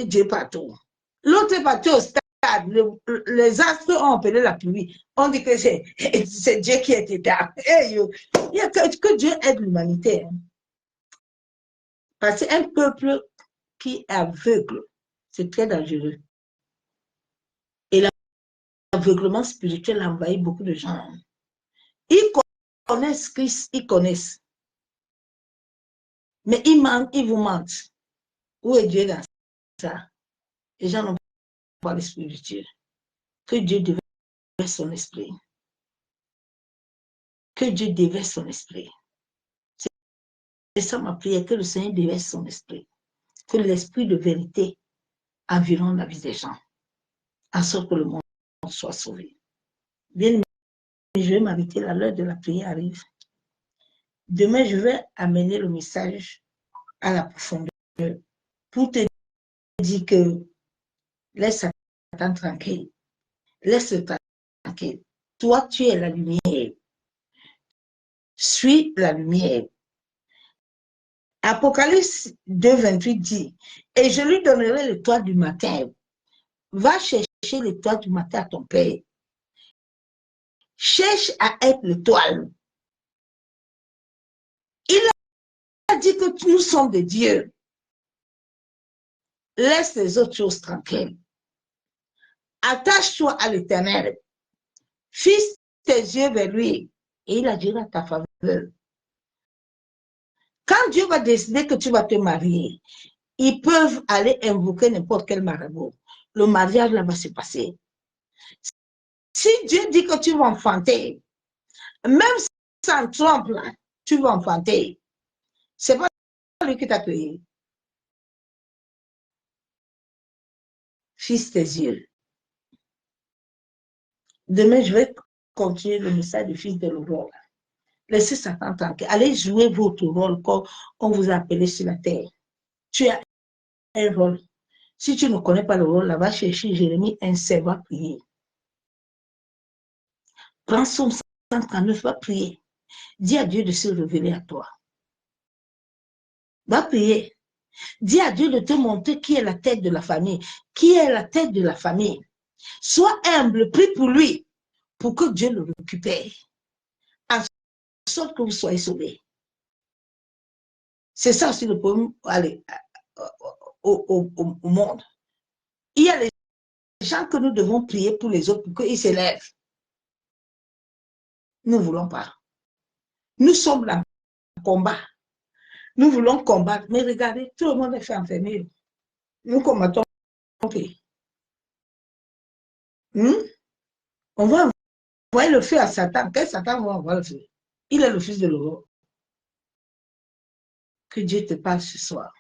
Dieu partout. L'autre est parti au stade. Les astres ont appelé la pluie. On dit que c'est Dieu qui est dedans. Hey, il y a que Dieu aide l'humanité. Parce qu'un peuple qui est aveugle, c'est très dangereux. Et l'aveuglement spirituel envahit beaucoup de gens. Ils connaissent Christ, ils connaissent. Mais ils vous mentent. Où est Dieu dans ça? Les gens n'ont pas l'esprit de Dieu. Que Dieu déverse son esprit. Que Dieu déverse son esprit. C'est ça ma prière, que le Seigneur déverse son esprit. Que l'esprit de vérité environne la vie des gens. En sorte que le monde soit sauvé. Bien aimé, je vais m'arrêter là, l'heure de la prière arrive. Demain, je vais amener le message à la profondeur pour te dire que laisse Satan tranquille. Laisse-le tranquille. Toi, tu es la lumière. Suis la lumière. Apocalypse 2, 28 dit, et je lui donnerai l'étoile du matin. Va chercher l'étoile du matin à ton père. Cherche à être l'étoile. Il a dit que nous sommes des dieux. Laisse les autres choses tranquilles. Attache-toi à l'Éternel. Fixe tes yeux vers lui et il agira à ta faveur. Quand Dieu va décider que tu vas te marier, ils peuvent aller invoquer n'importe quel marabout. le mariage là va se passer. Si Dieu dit que tu vas enfanter, même sans trompe, là, tu vas enfanter. C'est pas lui qui t'a créé. Fils tes yeux. Demain, je vais continuer le message du fils de l'aurore. Laissez Satan tranquille. Allez jouer votre rôle comme on vous a appelé sur la terre. Tu as un rôle. Si tu ne connais pas le rôle, là, va chercher Jérémie 1,7, va prier. Prends Somme 139, va prier. Dis à Dieu de se révéler à toi. Va prier. Dis à Dieu de te montrer qui est la tête de la famille. Qui est la tête de la famille. Sois humble, prie pour lui, pour que Dieu le récupère. En sorte que vous soyez sauvés. C'est ça aussi le problème allez, au monde. Il y a les gens que nous devons prier pour les autres, pour qu'ils s'élèvent. Nous ne voulons pas. Nous sommes dans le combat. Nous voulons combattre. Mais regardez, tout le monde est fait enfermer. Nous combattons. On va envoyer le feu à Satan. Quel Satan va envoyer le feu? Il est le fils de l'aurore. Que Dieu te parle ce soir.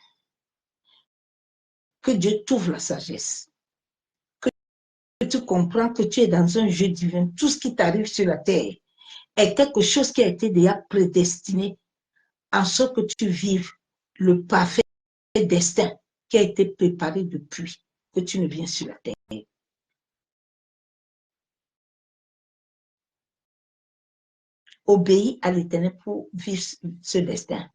Que Dieu t'ouvre la sagesse. Que tu comprends que tu es dans un jeu divin. Tout ce qui t'arrive sur la terre est quelque chose qui a été déjà prédestiné en sorte que tu vives le parfait destin qui a été préparé depuis que tu ne viens sur la terre. Obéis à l'Éternel pour vivre ce destin.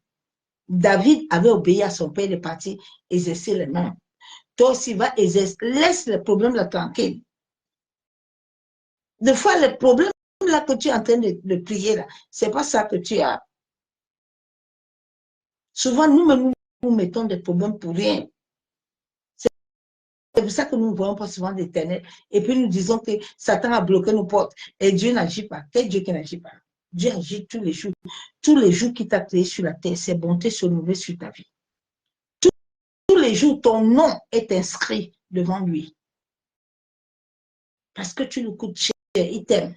David avait obéi à son père, il est parti exercer les mains. Toi aussi, va exercer. Laisse le problème là tranquille. Des fois, le problème là que tu es en train de prier, là, c'est pas ça que tu as. Souvent, nous mettons des problèmes pour rien. C'est pour ça que nous ne voyons pas souvent l'Éternel. Et puis nous disons que Satan a bloqué nos portes. Et Dieu n'agit pas. Quel Dieu qui n'agit pas? Dieu agit tous les jours. Tous les jours qu'il t'a créé sur la terre, ses bontés se nouvellent sur ta vie. Tous les jours, ton nom est inscrit devant lui. Parce que tu le coûtes cher. Il t'aime.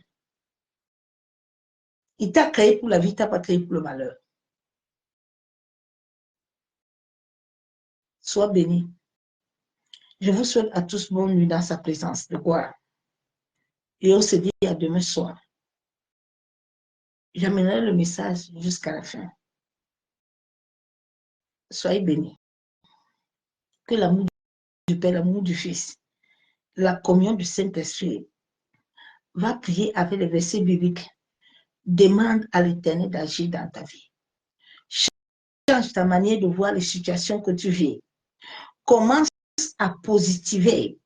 Il t'a créé pour la vie, il t'a pas créé pour le malheur. Sois béni. Je vous souhaite à tous bonne nuit dans sa présence de gloire. Et on se dit à demain soir. J'amènerai le message jusqu'à la fin. Soyez bénis. Que l'amour du Père, l'amour du Fils, la communion du Saint-Esprit, va prier avec les versets bibliques. Demande à l'Éternel d'agir dans ta vie. Change ta manière de voir les situations que tu vis. Commence à positiver.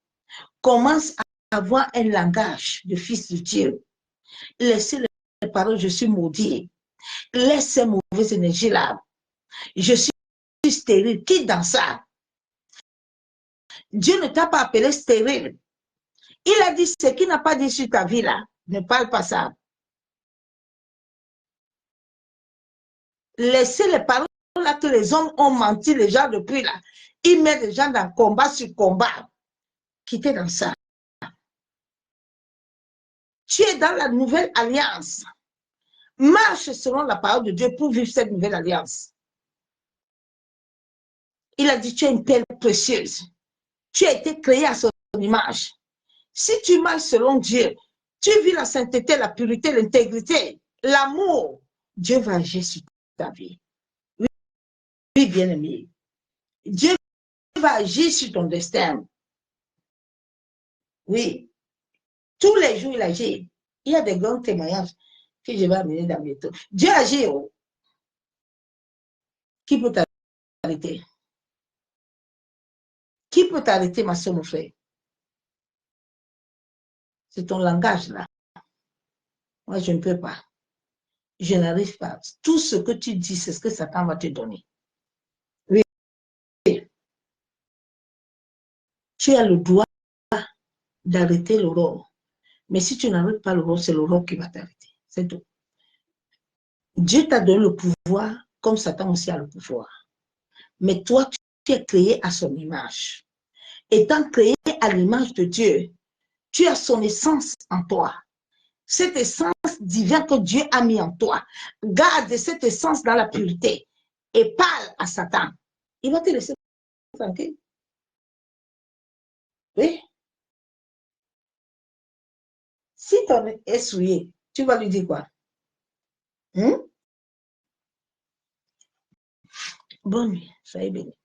Commence à avoir un langage de fils de Dieu. Laissez les paroles, je suis maudit. Laisse ces mauvaises énergies-là. Je suis stérile. Quitte dans ça. Dieu ne t'a pas appelé stérile. Il a dit ce qu'il n'a pas dit sur ta vie là. Ne parle pas ça. Laissez les paroles là que les hommes ont menti, les gens depuis là. Ils mettent les gens dans combat sur combat. Quittez dans ça. Tu es dans la nouvelle alliance. Marche selon la parole de Dieu pour vivre cette nouvelle alliance. Il a dit, tu es une perle précieuse. Tu as été créé à son image. Si tu marches selon Dieu, tu vis la sainteté, la pureté, l'intégrité, l'amour, Dieu va agir sur ta vie. Oui, bien-aimé. Dieu va agir sur ton destin. Oui. Tous les jours, il agit. Il y a des grands témoignages que je vais amener dans bientôt. Dieu agit. Oh. Qui peut t'arrêter? Qui peut t'arrêter, ma soeur, mon frère? C'est ton langage là. Moi, je ne peux pas. Je n'arrive pas. Tout ce que tu dis, c'est ce que Satan va te donner. Oui. Tu as le droit d'arrêter l'aurore. Mais si tu n'arrêtes pas l'aurore, c'est l'aurore qui va t'arrêter. C'est tout. Dieu t'a donné le pouvoir, comme Satan aussi a le pouvoir. Mais toi, tu es créé à son image. Étant créé à l'image de Dieu, tu as son essence en toi. Cette essence divine que Dieu a mis en toi. Garde cette essence dans la pureté et parle à Satan. Il va te laisser tranquille. Oui. Si ton nez est souillé, tu vas lui dire quoi? Bonne nuit, soyez bénis.